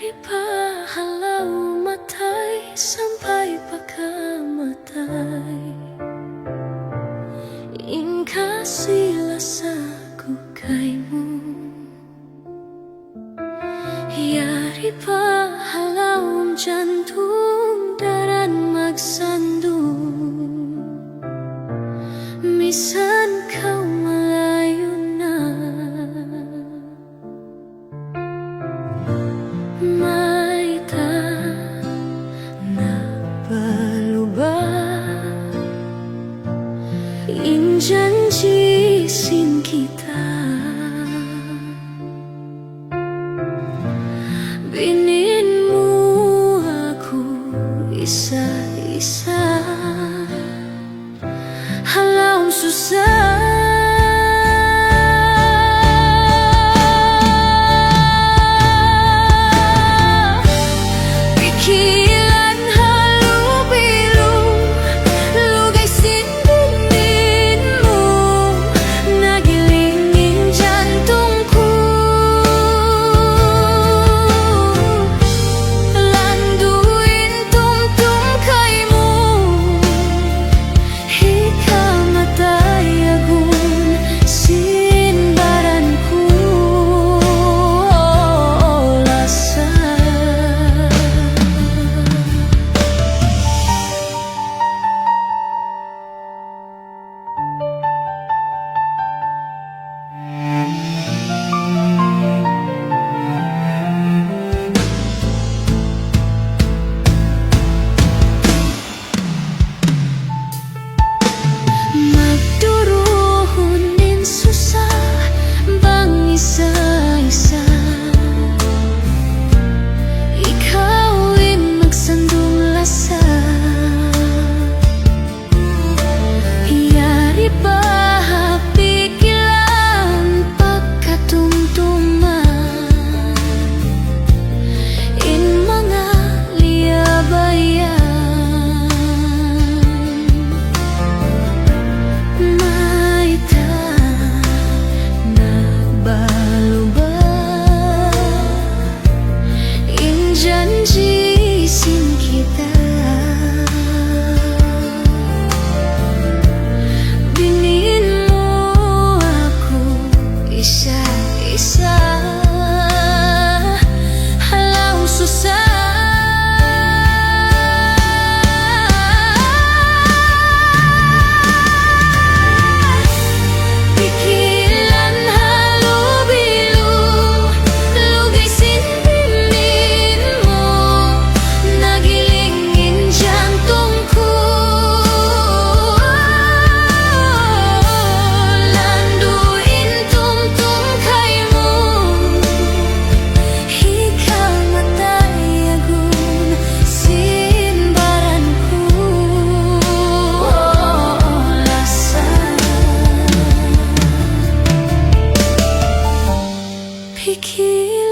Yari pahalau matay sampai pagkamatay. Ingkasih lasaku kaymu. Yari pahalau jantung daran magsandung. Misan kau malayo na. May tak nabalubag injanjisin kita. Binin mo ako isa-isa. Halau susah. Pikiran halu-bilu, lugay sindininmu, nagilingin jantungku. Landuin tumtum kaymu, ikaw matay agun sinbaranku. Lasa magduruhunin susah bang isa-isa. Ikawin magsandung lasa. Yari pahapikilan pagkatumtuman in mga liabayan. May tak nabalubag injanjisin kita. Binin mo ako isa-isa. Halau susah. Pikiran halu-bilu, lugay sindininmu, nagilingin jantungku. Landuin tumtum kaymu, ikaw matay agun sinbaranku. Lasa pikir